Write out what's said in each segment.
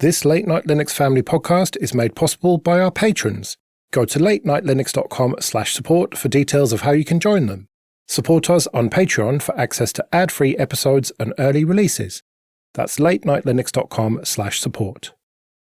This Late Night Linux Family podcast is made possible by our patrons. Go to latenightlinux.com/support for details of how you can join them. Support us on Patreon for access to ad-free episodes and early releases. That's latenightlinux.com/support.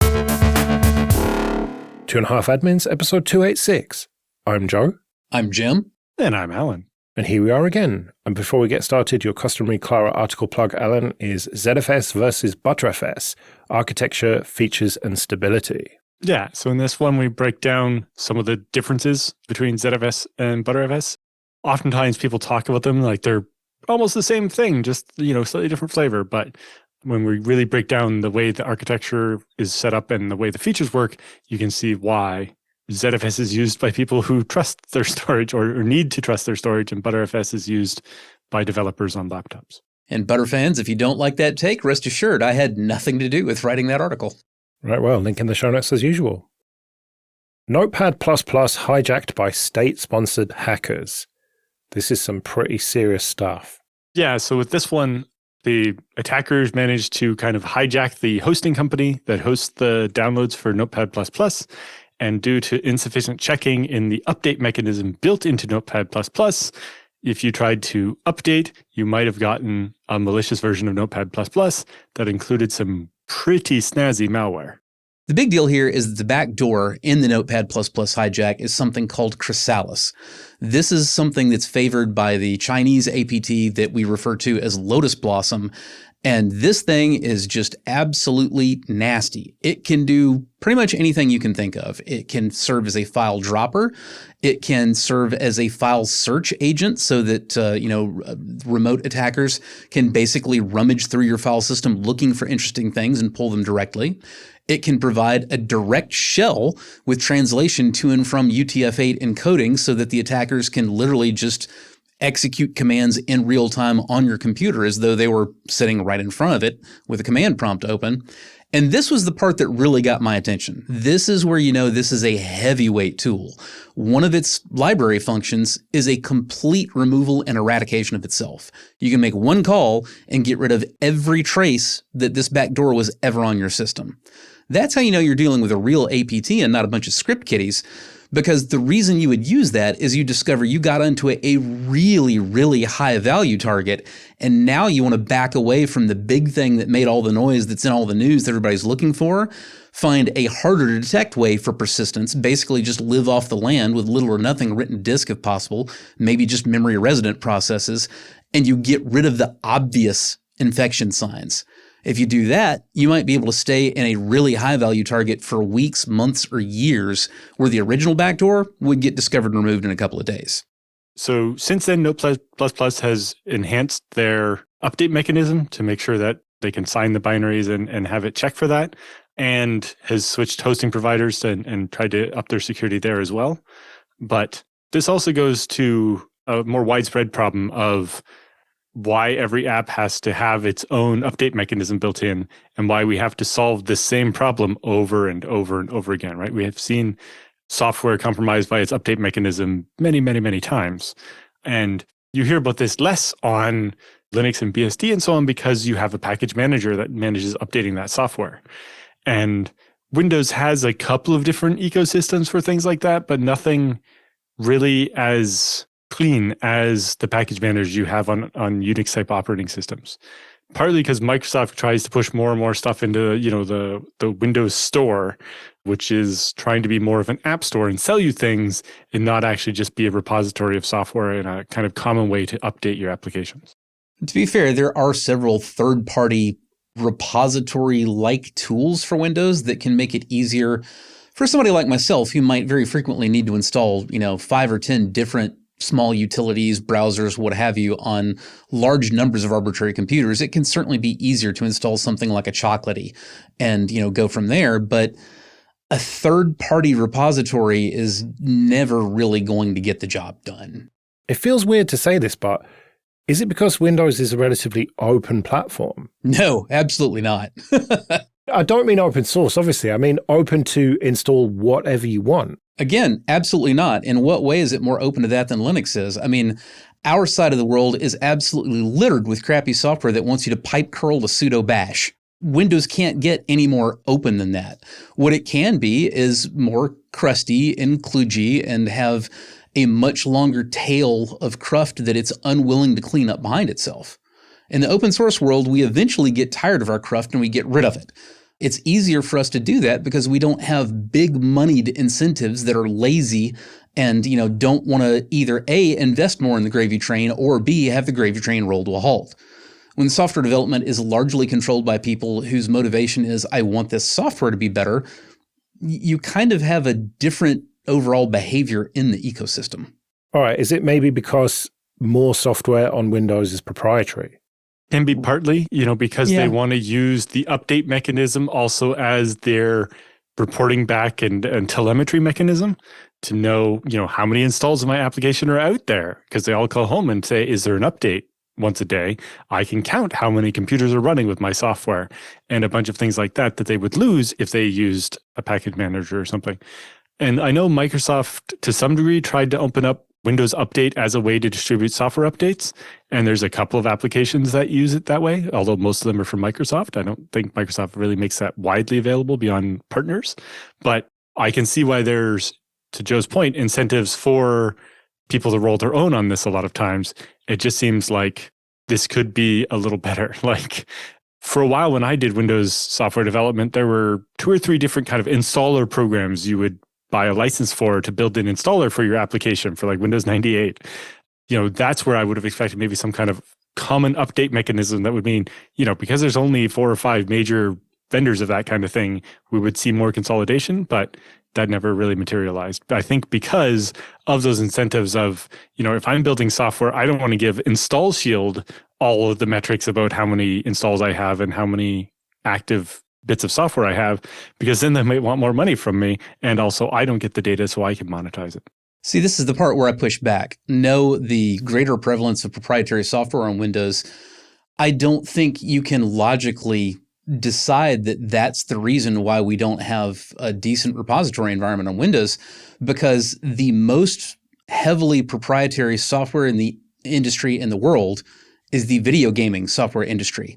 2.5 Admins, episode 286. I'm Joe. I'm Jim. And I'm Alan. And here we are again. And before we get started, your customary Clara article plug, Alan, is ZFS versus Btrfs, architecture, features, and stability. Yeah, so in this one, we break down some of the differences between ZFS and Btrfs. Oftentimes people talk about them like they're almost the same thing, just, slightly different flavor. But when we really break down the way the architecture is set up and the way the features work, you can see why ZFS is used by people who trust their storage or need to trust their storage, and Btrfs is used by developers on laptops. And Butter fans, if you don't like that take, rest assured I had nothing to do with writing that article. Right, well, link in the show notes as usual. Notepad++ hijacked by state-sponsored hackers. This is some pretty serious stuff. Yeah, so with this one, the attackers managed to kind of hijack the hosting company that hosts the downloads for Notepad++. And due to insufficient checking in the update mechanism built into Notepad++, if you tried to update, you might have gotten a malicious version of Notepad++ that included some pretty snazzy malware. The big deal here is that the back door in the Notepad++ hijack is something called Chrysalis. This is something that's favored by the Chinese APT that we refer to as Lotus Blossom. And this thing is just absolutely nasty. It can do pretty much anything you can think of. It can serve as a file dropper. It can serve as a file search agent so that, remote attackers can basically rummage through your file system looking for interesting things and pull them directly. It can provide a direct shell with translation to and from UTF-8 encoding so that the attackers can literally just execute commands in real time on your computer as though they were sitting right in front of it with a command prompt open. And this was the part that really got my attention. This is where this is a heavyweight tool. One of its library functions is a complete removal and eradication of itself. You can make one call and get rid of every trace that this backdoor was ever on your system. That's how you know you're dealing with a real APT and not a bunch of script kiddies. Because the reason you would use that is you discover you got into a really, really high value target, and now you want to back away from the big thing that made all the noise that's in all the news that everybody's looking for, find a harder to detect way for persistence, basically just live off the land with little or nothing written disk if possible, maybe just memory resident processes, and you get rid of the obvious infection signs. If you do that, you might be able to stay in a really high-value target for weeks, months, or years, where the original backdoor would get discovered and removed in a couple of days. So since then, Notepad++ has enhanced their update mechanism to make sure that they can sign the binaries and have it check for that, and has switched hosting providers and tried to up their security there as well. But this also goes to a more widespread problem of why every app has to have its own update mechanism built in, and why we have to solve the same problem over and over and over again, right? We have seen software compromised by its update mechanism many, many, many times. And you hear about this less on Linux and BSD and so on because you have a package manager that manages updating that software. And Windows has a couple of different ecosystems for things like that, but nothing really as clean as the package managers you have on Unix type operating systems. Partly because Microsoft tries to push more and more stuff into, the Windows Store, which is trying to be more of an app store and sell you things and not actually just be a repository of software and a kind of common way to update your applications. To be fair, there are several third-party repository-like tools for Windows that can make it easier for somebody like myself who might very frequently need to install, 5 or 10 different small utilities, browsers, what have you, on large numbers of arbitrary computers. It can certainly be easier to install something like a Chocolatey and, go from there. But a third-party repository is never really going to get the job done. It feels weird to say this, but is it because Windows is a relatively open platform? No, absolutely not. I don't mean open source, obviously. I mean open to install whatever you want. Again, absolutely not. In what way is it more open to that than Linux is? I mean, our side of the world is absolutely littered with crappy software that wants you to pipe curl to sudo bash. Windows can't get any more open than that. What it can be is more crusty and kludgy and have a much longer tail of cruft that it's unwilling to clean up behind itself. In the open source world, we eventually get tired of our cruft and we get rid of it. It's easier for us to do that because we don't have big moneyed incentives that are lazy and don't want to either A, invest more in the gravy train, or B, have the gravy train roll to a halt. When software development is largely controlled by people whose motivation is, I want this software to be better, you kind of have a different overall behavior in the ecosystem. All right. Is it maybe because more software on Windows is proprietary? Can be partly, because they want to use the update mechanism also as their reporting back and telemetry mechanism to know, how many installs of my application are out there, because they all call home and say, is there an update? Once a day, I can count how many computers are running with my software and a bunch of things like that they would lose if they used a package manager or something. And I know Microsoft, to some degree, tried to open up Windows Update as a way to distribute software updates. And there's a couple of applications that use it that way, although most of them are from Microsoft. I don't think Microsoft really makes that widely available beyond partners. But I can see why there's, to Joe's point, incentives for people to roll their own on this a lot of times. It just seems like this could be a little better. Like for a while when I did Windows software development, there were 2 or 3 different kind of installer programs you would buy a license for to build an installer for your application for like Windows 98. That's where I would have expected maybe some kind of common update mechanism that would mean, because there's only 4 or 5 major vendors of that kind of thing, we would see more consolidation, but that never really materialized. But I think because of those incentives of, if I'm building software, I don't want to give Install Shield all of the metrics about how many installs I have and how many active bits of software I have, because then they might want more money from me. And also I don't get the data so I can monetize it. See, this is the part where I push back. No, the greater prevalence of proprietary software on Windows, I don't think you can logically decide that that's the reason why we don't have a decent repository environment on Windows, because the most heavily proprietary software in the industry in the world is the video gaming software industry.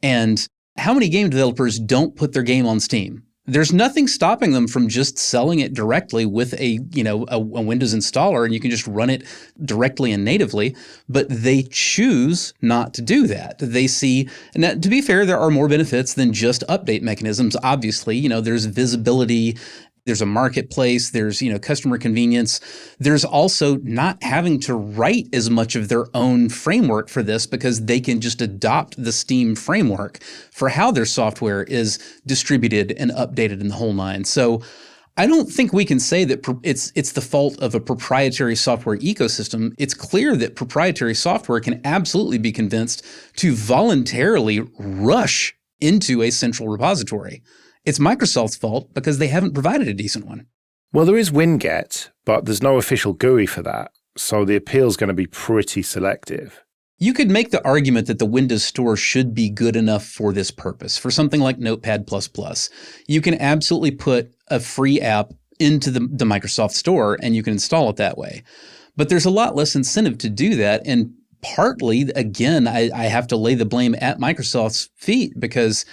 And how many game developers don't put their game on Steam? There's nothing stopping them from just selling it directly with a Windows installer, and you can just run it directly and natively, but they choose not to do that. They see, and that, to be fair, there are more benefits than just update mechanisms. Obviously, there's visibility, there's a marketplace, there's, customer convenience. There's also not having to write as much of their own framework for this because they can just adopt the Steam framework for how their software is distributed and updated in the whole nine. So I don't think we can say that it's the fault of a proprietary software ecosystem. It's clear that proprietary software can absolutely be convinced to voluntarily rush into a central repository. It's Microsoft's fault because they haven't provided a decent one. Well, there is Winget, but there's no official GUI for that, so the appeal is going to be pretty selective. You could make the argument that the Windows Store should be good enough for this purpose. For something like Notepad++, you can absolutely put a free app into the Microsoft Store and you can install it that way. But there's a lot less incentive to do that, and partly, again, I have to lay the blame at Microsoft's feet because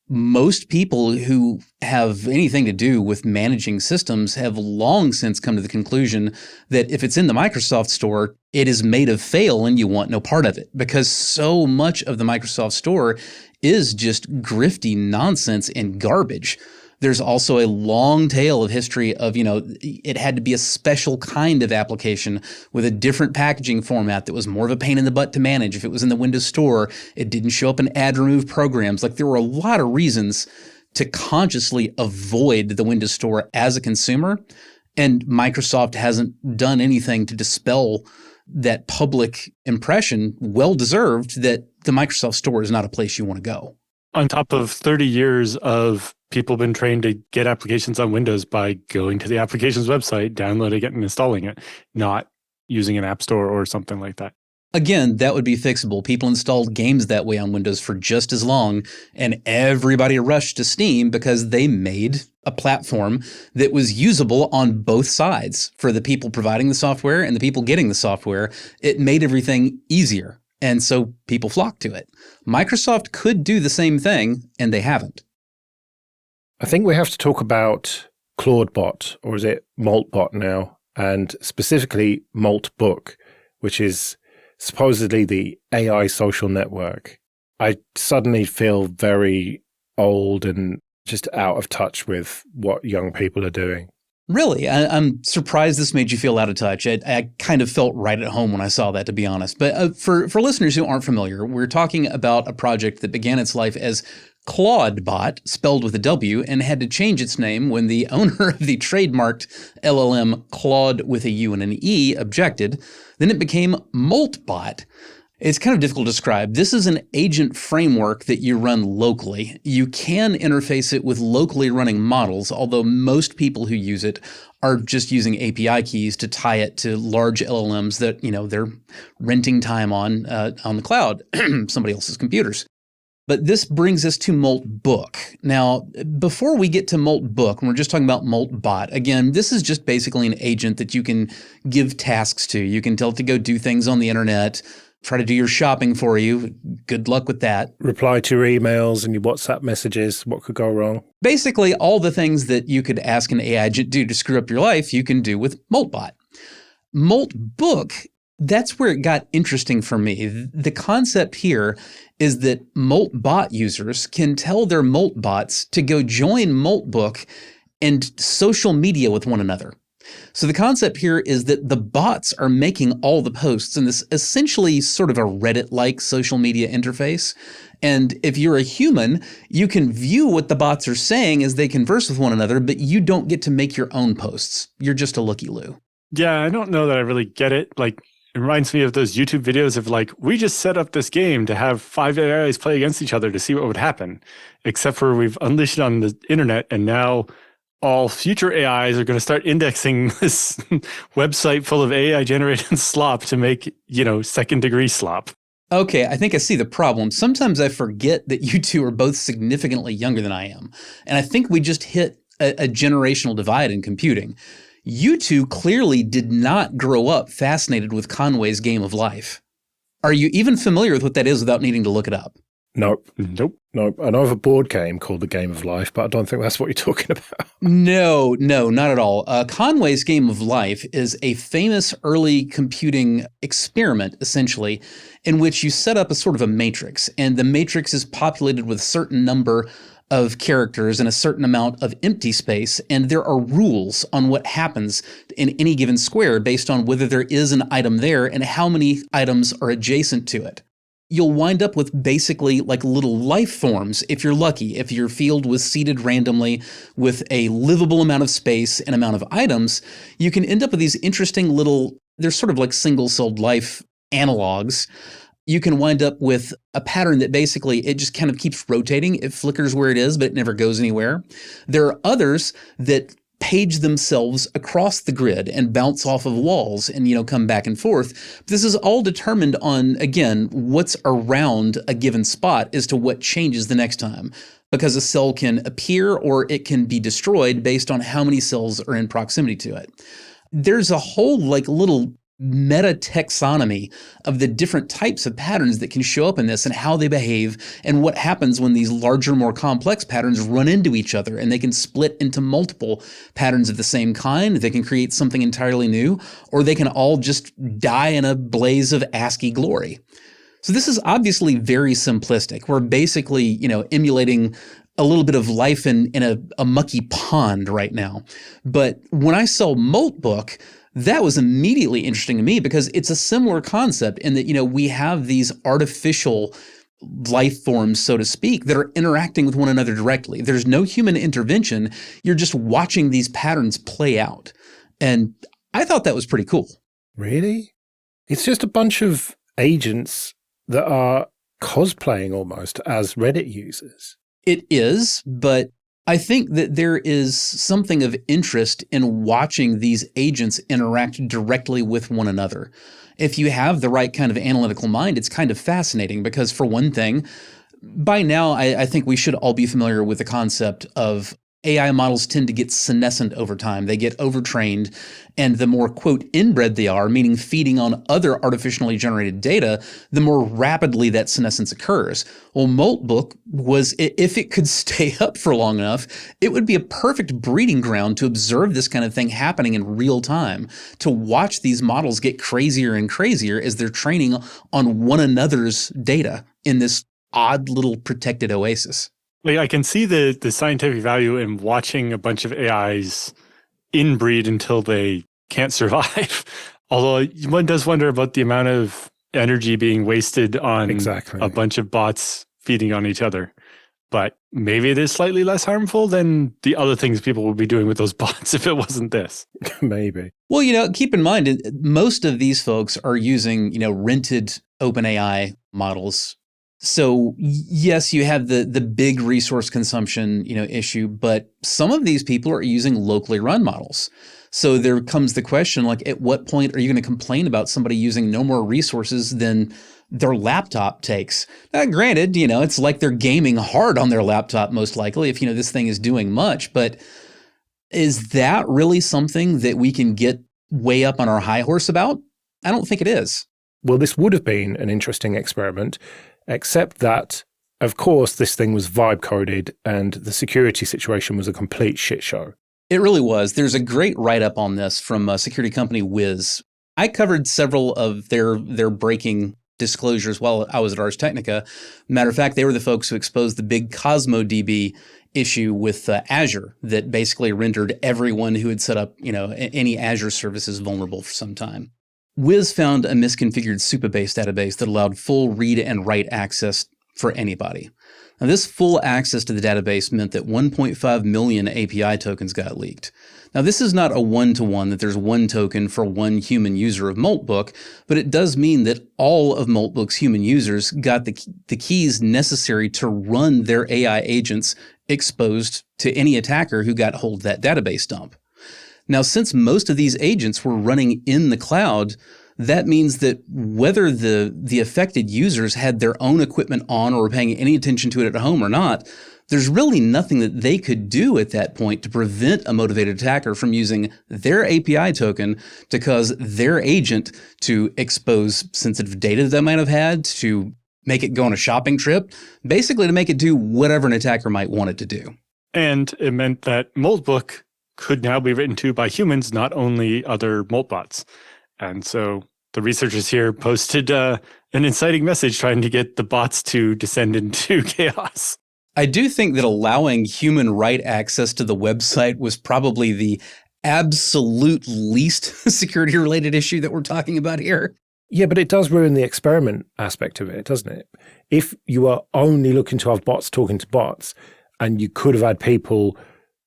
most people who have anything to do with managing systems have long since come to the conclusion that if it's in the Microsoft Store, it is made of fail and you want no part of it, because so much of the Microsoft Store is just grifty nonsense and garbage. There's also a long tail of history of, it had to be a special kind of application with a different packaging format that was more of a pain in the butt to manage. If it was in the Windows Store, it didn't show up in add remove programs. Like there were a lot of reasons to consciously avoid the Windows Store as a consumer. And Microsoft hasn't done anything to dispel that public impression, well deserved, that the Microsoft Store is not a place you want to go. On top of 30 years of people been trained to get applications on Windows by going to the application's website, downloading it and installing it, not using an app store or something like that. Again, that would be fixable. People installed games that way on Windows for just as long, and everybody rushed to Steam because they made a platform that was usable on both sides for the people providing the software and the people getting the software. It made everything easier. And so people flock to it. Microsoft could do the same thing, and they haven't. I think we have to talk about Claudebot, or is it Moltbot now, and specifically Moltbook, which is supposedly the AI social network. I suddenly feel very old and just out of touch with what young people are doing. Really? I'm surprised this made you feel out of touch. I kind of felt right at home when I saw that, to be honest. But for listeners who aren't familiar, we're talking about a project that began its life as Claudebot, spelled with a W, and had to change its name when the owner of the trademarked LLM Claude with a U and an E objected. Then it became Moltbot. It's kind of difficult to describe. This is an agent framework that you run locally. You can interface it with locally running models, although most people who use it are just using API keys to tie it to large LLMs that, they're renting time on the cloud, somebody else's computers. But this brings us to Moltbook. Now, before we get to Moltbook, when we're just talking about Moltbot, again, this is just basically an agent that you can give tasks to. You can tell it to go do things on the internet, try to do your shopping for you. Good luck with that. Reply to your emails and your WhatsApp messages. What could go wrong? Basically, all the things that you could ask an AI agent to do to screw up your life, you can do with Moltbot. Moltbook, that's where it got interesting for me. The concept here is that Moltbot users can tell their Moltbots to go join Moltbook and social media with one another. So the concept here is that the bots are making all the posts in this essentially sort of a Reddit-like social media interface. And if you're a human, you can view what the bots are saying as they converse with one another, but you don't get to make your own posts. You're just a looky-loo. Yeah, I don't know that I really get it. It reminds me of those YouTube videos of we just set up this game to have 5 AIs play against each other to see what would happen, except for we've unleashed it on the internet, and now all future AIs are going to start indexing this website full of AI-generated slop to make, second-degree slop. Okay, I think I see the problem. Sometimes I forget that you two are both significantly younger than I am. And I think we just hit a generational divide in computing. You two clearly did not grow up fascinated with Conway's Game of Life. Are you even familiar with what that is without needing to look it up? Nope. Nope. I know of a board game called The Game of Life, but I don't think that's what you're talking about. No, not at all. Conway's Game of Life is a famous early computing experiment, essentially, in which you set up a sort of a matrix, and the matrix is populated with a certain number of characters and a certain amount of empty space, and there are rules on what happens in any given square based on whether there is an item there and how many items are adjacent to it. You'll wind up with basically little life forms if you're lucky. If your field was seeded randomly with a livable amount of space and amount of items, you can end up with these interesting they're sort of like single-celled life analogs. You can wind up with a pattern that basically it just kind of keeps rotating. It flickers where it is, but it never goes anywhere. There are others that page themselves across the grid and bounce off of walls and, come back and forth. This is all determined on, again, what's around a given spot as to what changes the next time, because a cell can appear or it can be destroyed based on how many cells are in proximity to it. There's a whole little meta taxonomy of the different types of patterns that can show up in this and how they behave and what happens when these larger, more complex patterns run into each other, and they can split into multiple patterns of the same kind. They can create something entirely new, or they can all just die in a blaze of ASCII glory. So this is obviously very simplistic. We're basically, emulating a little bit of life in a mucky pond right now. But when I saw Moltbook, that was immediately interesting to me because it's a similar concept in that, we have these artificial life forms, so to speak, that are interacting with one another directly. There's no human intervention. You're just watching these patterns play out. And I thought that was pretty cool. Really? It's just a bunch of agents that are cosplaying almost as Reddit users. It is, but I think that there is something of interest in watching these agents interact directly with one another. If you have the right kind of analytical mind, it's kind of fascinating because, for one thing, by now I think we should all be familiar with the concept of AI models tend to get senescent over time. They get overtrained. And the more, quote, inbred they are, meaning feeding on other artificially generated data, the more rapidly that senescence occurs. Well, Moltbook was, if it could stay up for long enough, it would be a perfect breeding ground to observe this kind of thing happening in real time, to watch these models get crazier and crazier as they're training on one another's data in this odd little protected oasis. Like, I can see the scientific value in watching a bunch of AIs inbreed until they can't survive. Although one does wonder about the amount of energy being wasted on a bunch of bots feeding on each other. But maybe it is slightly less harmful than the other things people would be doing with those bots if it wasn't this. Maybe. Well, keep in mind, most of these folks are using, rented OpenAI models. So yes, you have the big resource consumption, issue, but some of these people are using locally run models. So there comes the question, like, at what point are you going to complain about somebody using no more resources than their laptop takes? Now, granted, it's like they're gaming hard on their laptop, most likely, if, this thing is doing much. But is that really something that we can get way up on our high horse about? I don't think it is. Well, this would have been an interesting experiment, except that, of course, this thing was vibe coded and the security situation was a complete shit show. It really was. There's a great write-up on this from a security company, Wiz. I covered several of their breaking disclosures while I was at Ars Technica. Matter of fact, they were the folks who exposed the big Cosmo DB issue with Azure that basically rendered everyone who had set up, any Azure services vulnerable for some time. Wiz found a misconfigured Supabase database that allowed full read and write access for anybody. Now, this full access to the database meant that 1.5 million API tokens got leaked. Now, this is not a one-to-one that there's one token for one human user of Moltbook, but it does mean that all of Moltbook's human users got the keys necessary to run their AI agents exposed to any attacker who got hold of that database dump. Now, since most of these agents were running in the cloud, that means that whether the affected users had their own equipment on or were paying any attention to it at home or not, there's really nothing that they could do at that point to prevent a motivated attacker from using their API token to cause their agent to expose sensitive data that they might have had, to make it go on a shopping trip, basically to make it do whatever an attacker might want it to do. And it meant that Moltbook could now be written to by humans, not only other Moltbots. And so the researchers here posted an inciting message trying to get the bots to descend into chaos. I do think that allowing human write access to the website was probably the absolute least security-related issue that we're talking about here. Yeah, but it does ruin the experiment aspect of it, doesn't it? If you are only looking to have bots talking to bots, and you could have had people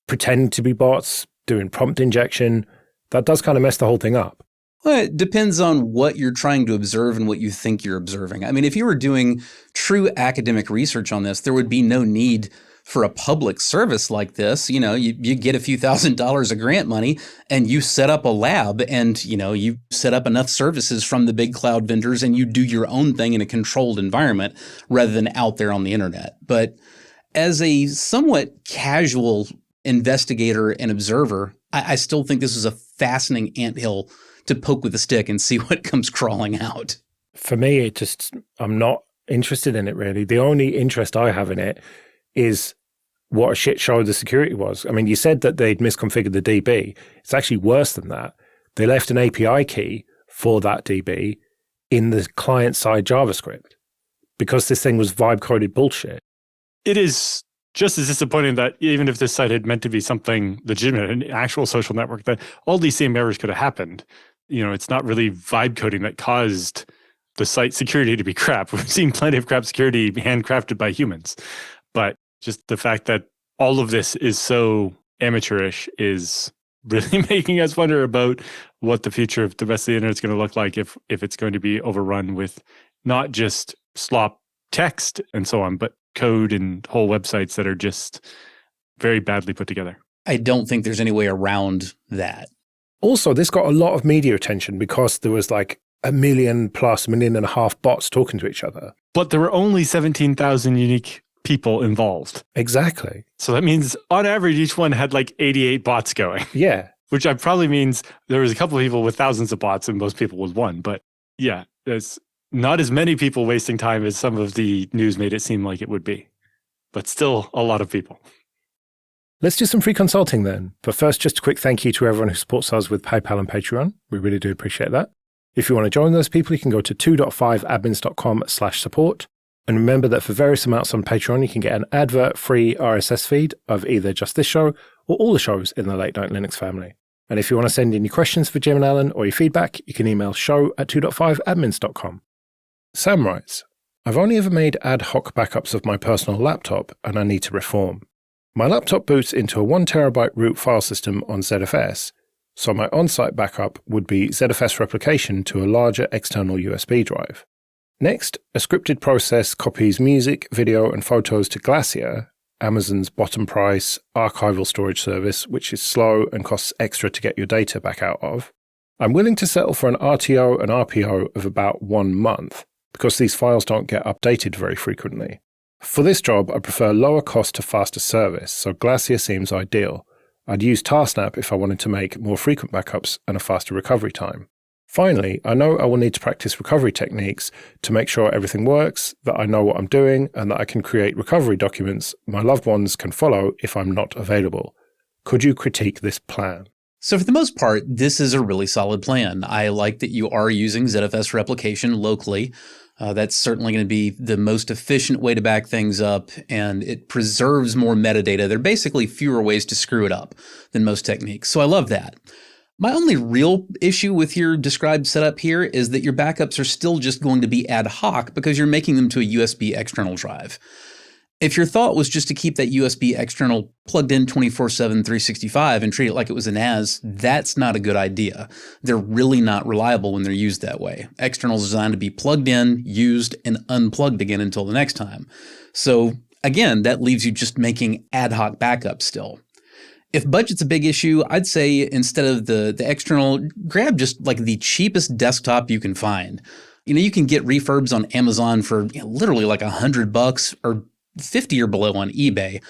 pretending to be bots, doing prompt injection, that does kind of mess the whole thing up. Well, it depends on what you're trying to observe and what you think you're observing. I mean, if you were doing true academic research on this, there would be no need for a public service like this. You get a few $1,000s of grant money and you set up a lab and, you set up enough services from the big cloud vendors and you do your own thing in a controlled environment rather than out there on the internet. But as a somewhat casual investigator and observer, I still think this is a fascinating anthill to poke with a stick and see what comes crawling out. For me, I'm not interested in it really. The only interest I have in it is what a shit show the security was. I mean, you said that they'd misconfigured the DB. It's actually worse than that. They left an API key for that DB in the client-side JavaScript because this thing was vibe-coded bullshit. It is just as disappointing that even if this site had meant to be something legitimate, an actual social network, that all these same errors could have happened. It's not really vibe coding that caused the site security to be crap. We've seen plenty of crap security handcrafted by humans. But just the fact that all of this is so amateurish is really making us wonder about what the future of the rest of the internet is going to look like if it's going to be overrun with not just slop text and so on, but code and whole websites that are just very badly put together. I don't think there's any way around that. Also, this got a lot of media attention because there was like 1.5 million bots talking to each other. But there were only 17,000 unique people involved. Exactly. So that means on average, each one had like 88 bots going. Yeah. Which probably means there was a couple of people with thousands of bots and most people with one. But yeah, there's not as many people wasting time as some of the news made it seem like it would be. But still a lot of people. Let's do some free consulting then. But first, just a quick thank you to everyone who supports us with PayPal and Patreon. We really do appreciate that. If you want to join those people, you can go to 2.5admins.com/support. And remember that for various amounts on Patreon, you can get an advert-free RSS feed of either just this show or all the shows in the Late Night Linux family. And if you want to send in your questions for Jim and Alan or your feedback, you can email show@2.5admins.com. Sam writes, I've only ever made ad hoc backups of my personal laptop and I need to reform. My laptop boots into a 1TB root file system on ZFS, so my on-site backup would be ZFS replication to a larger external USB drive. Next, a scripted process copies music, video, and photos to Glacier, Amazon's bottom price archival storage service, which is slow and costs extra to get your data back out of. I'm willing to settle for an RTO and RPO of about 1 month, because these files don't get updated very frequently. For this job, I prefer lower cost to faster service, so Glacier seems ideal. I'd use Tarsnap if I wanted to make more frequent backups and a faster recovery time. Finally, I know I will need to practice recovery techniques to make sure everything works, that I know what I'm doing, and that I can create recovery documents my loved ones can follow if I'm not available. Could you critique this plan? So for the most part, this is a really solid plan. I like that you are using ZFS replication locally. That's certainly going to be the most efficient way to back things up, and it preserves more metadata. There are basically fewer ways to screw it up than most techniques, so I love that. My only real issue with your described setup here is that your backups are still just going to be ad hoc because you're making them to a USB external drive. If your thought was just to keep that USB external plugged in 24/7, 365 and treat it like it was a NAS, that's not a good idea. They're really not reliable when they're used that way. Externals are designed to be plugged in, used, and unplugged again until the next time. So again, that leaves you just making ad hoc backups still. If budget's a big issue, I'd say instead of the external, grab just like the cheapest desktop you can find. You can get refurbs on Amazon for literally like $100 or 50 or below on eBay.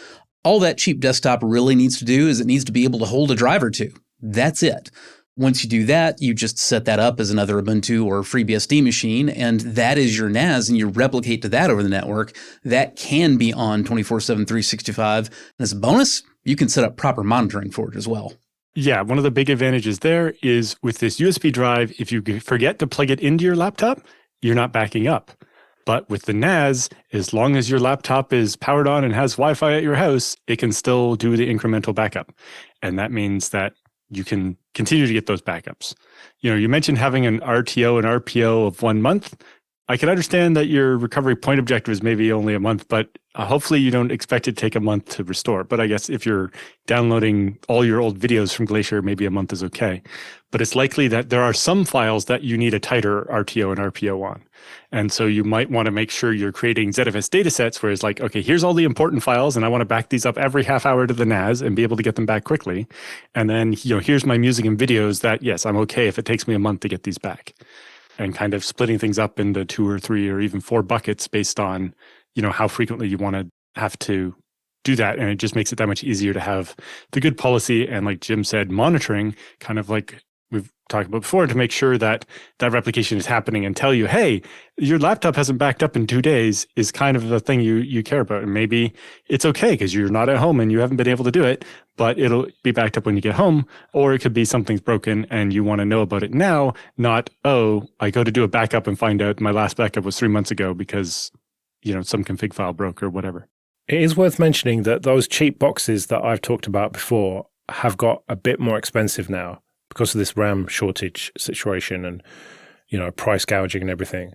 All that cheap desktop really needs to do is it needs to be able to hold a drive or two. That's it. Once you do that, you just set that up as another Ubuntu or FreeBSD machine, and that is your NAS, and you replicate to that over the network. That can be on 24/7, 365. And as a bonus, you can set up proper monitoring for it as well. Yeah, one of the big advantages there is with this USB drive, if you forget to plug it into your laptop, you're not backing up. But with the NAS, as long as your laptop is powered on and has Wi-Fi at your house, it can still do the incremental backup. And that means that you can continue to get those backups. You mentioned having an RTO and RPO of 1 month. I can understand that your recovery point objective is maybe only a month, but hopefully you don't expect it to take a month to restore. But I guess if you're downloading all your old videos from Glacier, maybe a month is okay. But it's likely that there are some files that you need a tighter RTO and RPO on. And so you might want to make sure you're creating ZFS datasets where it's like, okay, here's all the important files, and I want to back these up every half hour to the NAS and be able to get them back quickly. And then, here's my music and videos that, yes, I'm okay if it takes me a month to get these back. And kind of splitting things up into 2 or 3 or even 4 buckets based on, how frequently you want to have to do that. And it just makes it that much easier to have the good policy and, like Jim said, monitoring, kind of like we've talked about before, to make sure that that replication is happening and tell you, hey, your laptop hasn't backed up in 2 days is kind of the thing you care about. And maybe it's okay because you're not at home and you haven't been able to do it, but it'll be backed up when you get home. Or it could be something's broken and you want to know about it now, not, oh, I go to do a backup and find out my last backup was 3 months ago because, some config file broke or whatever. It is worth mentioning that those cheap boxes that I've talked about before have got a bit more expensive now because of this RAM shortage situation and, price gouging and everything.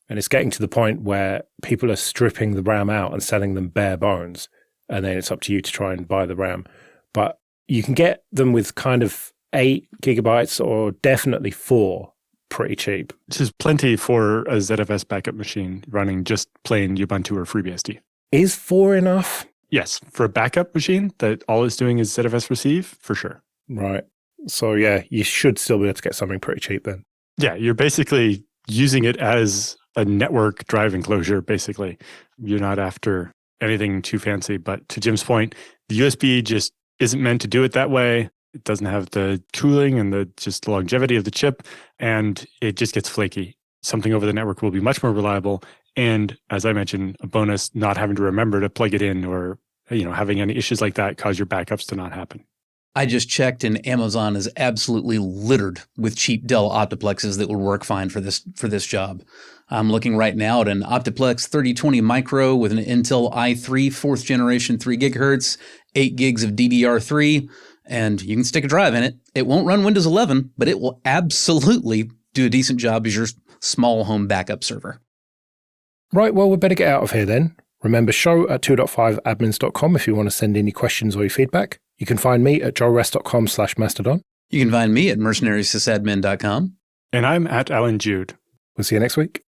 And it's getting to the point where people are stripping the RAM out and selling them bare bones. And then it's up to you to try and buy the RAM. But you can get them with kind of 8 gigabytes or definitely 4 pretty cheap. Which is plenty for a ZFS backup machine running just plain Ubuntu or FreeBSD. Is 4 enough? Yes, for a backup machine that all it's doing is ZFS receive, for sure. Right. So yeah, you should still be able to get something pretty cheap then. Yeah, you're basically using it as a network drive enclosure, basically. You're not after anything too fancy. But to Jim's point, the USB just isn't meant to do it that way. It doesn't have the cooling and the longevity of the chip, and it just gets flaky. Something over the network will be much more reliable. And as I mentioned, a bonus, not having to remember to plug it in or having any issues like that cause your backups to not happen. I just checked, and Amazon is absolutely littered with cheap Dell Optiplexes that would work fine for this job. I'm looking right now at an Optiplex 3020 Micro with an Intel i3 4th generation 3 gigahertz, 8 gigs of DDR3, and you can stick a drive in it. It won't run Windows 11, but it will absolutely do a decent job as your small home backup server. Right, well, we better get out of here then. Remember, show@2.5admins.com if you want to send any questions or your feedback. You can find me at joelrest.com/mastodon. You can find me at mercenariesysadmin.com. And I'm at Alan Jude. We'll see you next week.